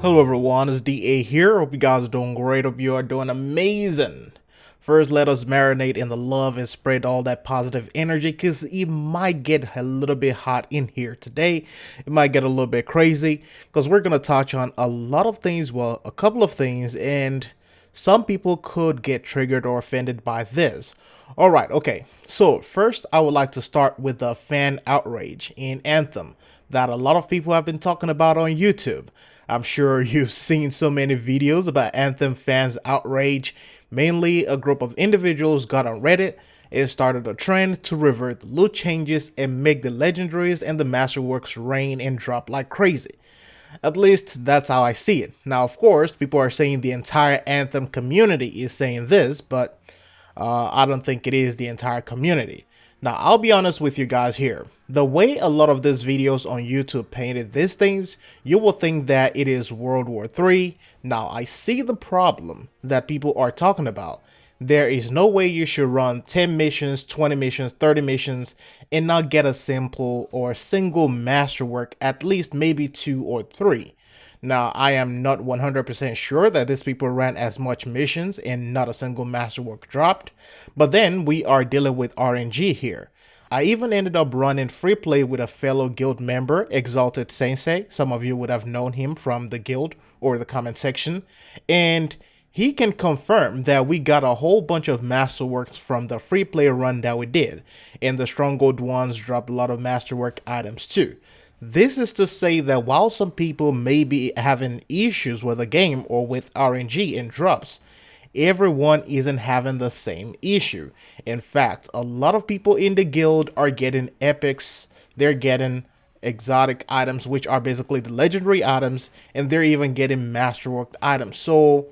Hello everyone, it's DA here. Hope you guys are doing great. Hope you are doing amazing. First, let us marinate in the love and spread all that positive energy because it might get a little bit hot in here today. It might get a little bit crazy because we're going to touch on a lot of things, well, a couple of things, and some people could get triggered or offended by this. Alright, okay, so first I would like to start with the fan outrage in Anthem that a lot of people have been talking about on YouTube. I'm sure you've seen so many videos about Anthem fans' outrage. Mainly, a group of individuals got on Reddit and started a trend to revert the loot changes and make the legendaries and the masterworks rain and drop like crazy. At least, that's how I see it. Now, of course, people are saying the entire Anthem community is saying this, but I don't think it is the entire community. Now, I'll be honest with you guys here. The way a lot of these videos on YouTube painted these things, you will think that it is World War III. Now, I see the problem that people are talking about. There is no way you should run 10 missions, 20 missions, 30 missions, and not get a simple or single masterwork, at least maybe 2 or 3. Now, I am not 100% sure that these people ran as much missions and not a single masterwork dropped, but then we are dealing with RNG here. I even ended up running free play with a fellow guild member, Exalted Sensei. Some of you would have known him from the guild or the comment section, and he can confirm that we got a whole bunch of masterworks from the free play run that we did, and the stronghold ones dropped a lot of masterwork items too. This is to say that while some people may be having issues with the game or with RNG and drops, everyone isn't having the same issue. In fact, a lot of people in the guild are getting epics, they're getting exotic items, which are basically the legendary items, and they're even getting masterwork items. So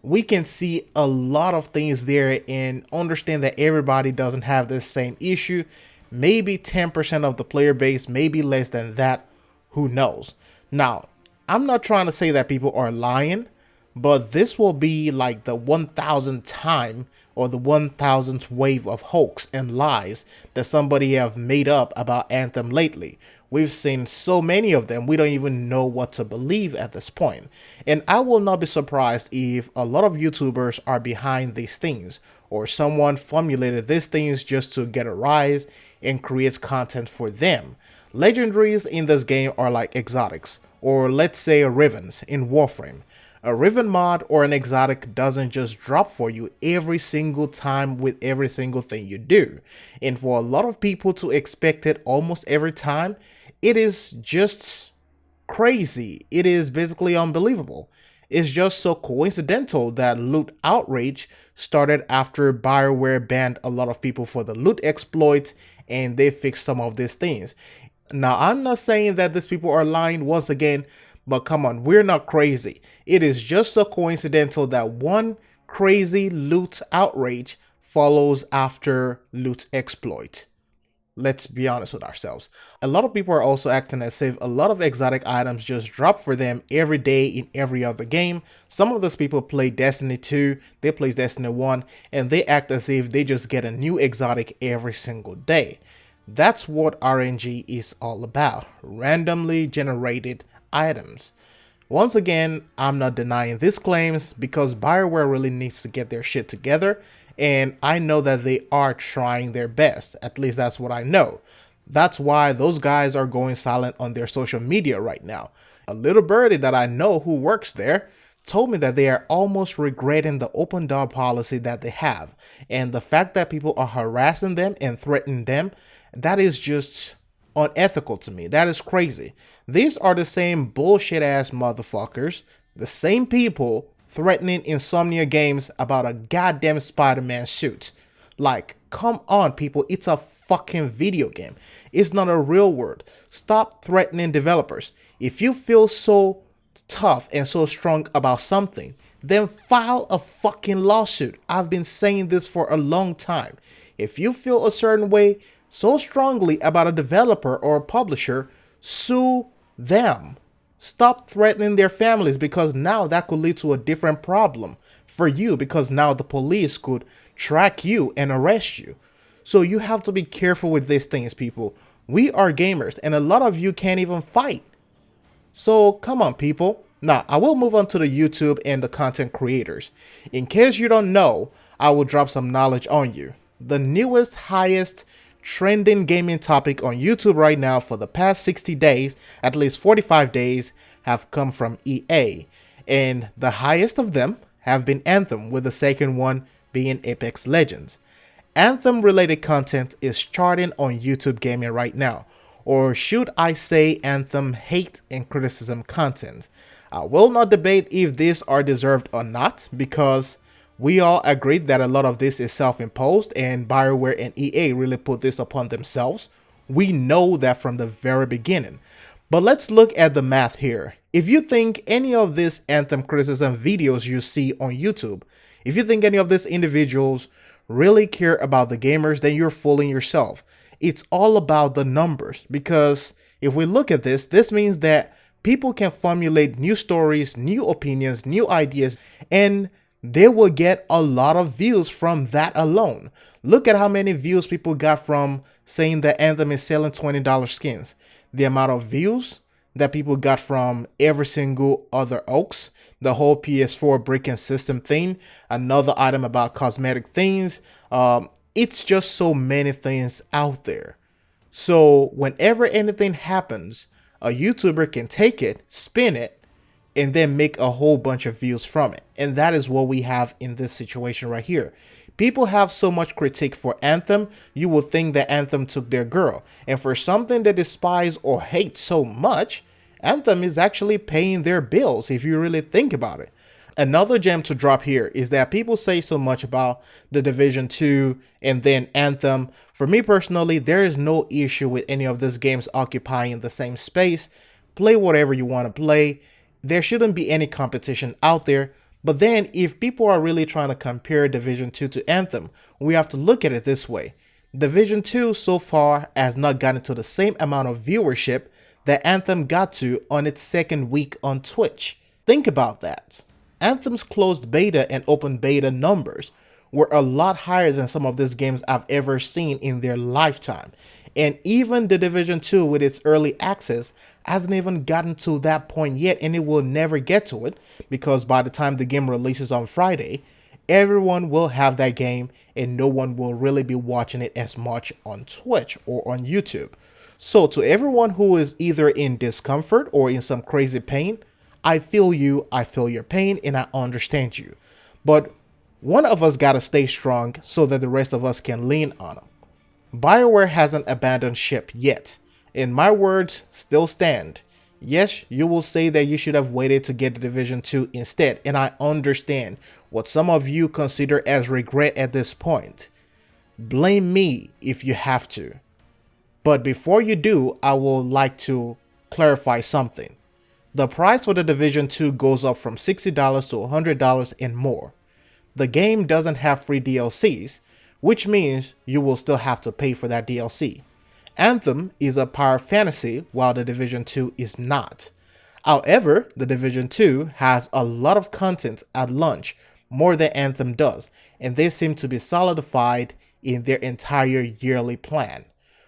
we can see a lot of things there and understand that everybody doesn't have this same issue. Maybe 10% of the player base, maybe less than that, who knows. Now, I'm not trying to say that people are lying, but this will be like the 1000th time or the 1000th wave of hoax and lies that somebody have made up about Anthem lately. We've seen so many of them, we don't even know what to believe at this point. And I will not be surprised if a lot of YouTubers are behind these things, or someone formulated these things just to get a rise and creates content for them. Legendaries in this game are like exotics, or let's say Rivens in Warframe. A Riven mod or an exotic doesn't just drop for you every single time with every single thing you do. And for a lot of people to expect it almost every time, it is just crazy. It is basically unbelievable. It's just so coincidental that loot outrage started after BioWare banned a lot of people for the loot exploits and they fixed some of these things. Now, I'm not saying that these people are lying once again, but come on, we're not crazy. It is just so coincidental that one crazy loot outrage follows after loot exploit. Let's be honest with ourselves. A lot of people are also acting as if a lot of exotic items just drop for them every day in every other game. Some of those people play Destiny 2, they play Destiny 1, and they act as if they just get a new exotic every single day. That's what RNG is all about, randomly generated items. Once again, I'm not denying these claims because BioWare really needs to get their shit together, and I know that they are trying their best. At least that's what I know. That's why those guys are going silent on their social media right now. A little birdie that I know who works there told me that they are almost regretting the open door policy that they have, and the fact that people are harassing them and threatening them, that is just unethical to me. That is crazy. These are the same bullshit ass motherfuckers, the same people threatening Insomnia Games about a goddamn Spider-Man suit. Like, come on people, it's a fucking video game. It's not a real world. Stop threatening developers. If you feel so tough and so strong about something, then file a fucking lawsuit. I've been saying this for a long time. If you feel a certain way so strongly about a developer or a publisher, sue them. Stop threatening their families, because now that could lead to a different problem for you, because now the police could track you and arrest you. So you have to be careful with these things, people. We are gamers and a lot of you can't even fight. So come on, people. Now, I will move on to the YouTube and the content creators. In case you don't know, I will drop some knowledge on you. The newest, highest trending gaming topic on YouTube right now for the past 60 days, at least 45 days, have come from EA. And the highest of them have been Anthem, with the second one being Apex Legends. Anthem related content is charting on YouTube gaming right now, or should I say Anthem hate and criticism content. I will not debate if these are deserved or not, because we all agreed that a lot of this is self-imposed and BioWare and EA really put this upon themselves. We know that from the very beginning. But let's look at the math here. If you think any of these Anthem criticism videos you see on YouTube, if you think any of these individuals really care about the gamers, then you're fooling yourself. It's all about the numbers, because if we look at this, this means that people can formulate new stories, new opinions, new ideas, and they will get a lot of views from that alone. Look at how many views people got from saying that Anthem is selling $20 skins. The amount of views that people got from every single other oaks, the whole PS4 breaking system thing, another item about cosmetic things. It's just so many things out there. So whenever anything happens, a YouTuber can take it, spin it, and then make a whole bunch of views from it. And that is what we have in this situation right here. People have so much critique for Anthem, you will think that Anthem took their girl. And for something they despise or hate so much, Anthem is actually paying their bills if you really think about it. Another gem to drop here is that people say so much about The Division 2 and then Anthem. For me personally, there is no issue with any of these games occupying the same space. Play whatever you want to play. There shouldn't be any competition out there. But then if people are really trying to compare Division 2 to Anthem, we have to look at it this way. Division 2 so far has not gotten to the same amount of viewership that Anthem got to on its second week on Twitch. Think about that. Anthem's closed beta and open beta numbers were a lot higher than some of these games I've ever seen in their lifetime. And even The Division 2 with its early access hasn't even gotten to that point yet, and it will never get to it, because by the time the game releases on Friday, everyone will have that game and no one will really be watching it as much on Twitch or on YouTube. So to everyone who is either in discomfort or in some crazy pain, I feel you, I feel your pain, and I understand you. But one of us gotta stay strong so that the rest of us can lean on them. BioWare hasn't abandoned ship yet, and my words still stand. Yes, you will say that you should have waited to get the Division 2 instead, and I understand what some of you consider as regret at this point. Blame me if you have to. But before you do, I would like to clarify something. The price for the Division 2 goes up from $60 to $100 and more. The game doesn't have free DLCs, which means you will still have to pay for that DLC. Anthem is a power fantasy while the Division 2 is not. However, the Division 2 has a lot of content at launch, more than Anthem does, and they seem to be solidified in their entire yearly plan.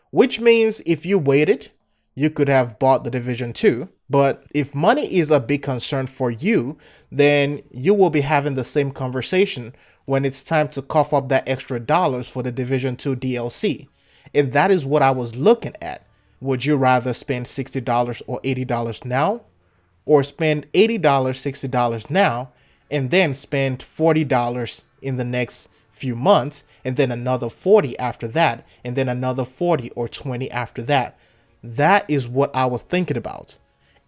Which means if you waited, you could have bought the Division 2, but if money is a big concern for you, then you will be having the same conversation when it's time to cough up that extra dollars for the Division 2 DLC. And that is what I was looking at. Would you rather spend $60 or $80 now? Or spend $80, $60 now, and then spend $40 in the next few months, and then another $40 after that, and then another $40 or $20 after that? That is what I was thinking about.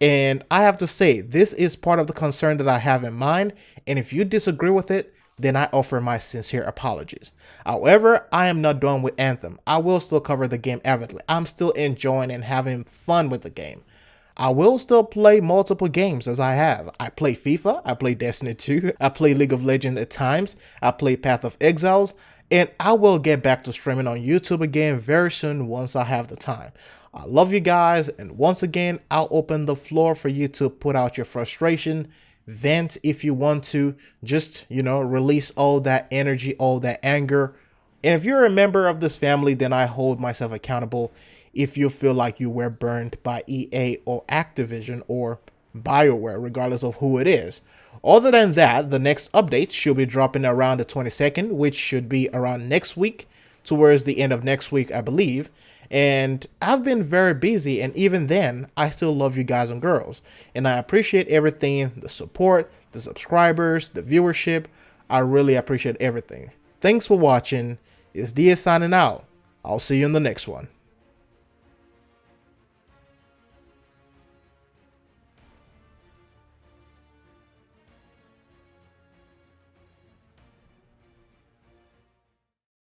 And I have to say, this is part of the concern that I have in mind, and if you disagree with it, then I offer my sincere apologies. However, I am not done with Anthem. I will still cover the game avidly. I'm still enjoying and having fun with the game. I will still play multiple games as I have. I play FIFA, I play Destiny 2, I play League of Legends at times, I play Path of Exiles, and I will get back to streaming on YouTube again very soon once I have the time. I love you guys, and once again, I'll open the floor for you to put out your frustration, vent if you want to, just, release all that energy, all that anger. And if you're a member of this family, then I hold myself accountable if you feel like you were burned by EA or Activision or BioWare, regardless of who it is. Other than that, the next update should be dropping around the 22nd, which should be around next week, towards the end of next week, I believe. And I've been very busy, and even then, I still love you guys and girls. And I appreciate everything, the support, the subscribers, the viewership. I really appreciate everything. Thanks for watching. It's Dia signing out. I'll see you in the next one.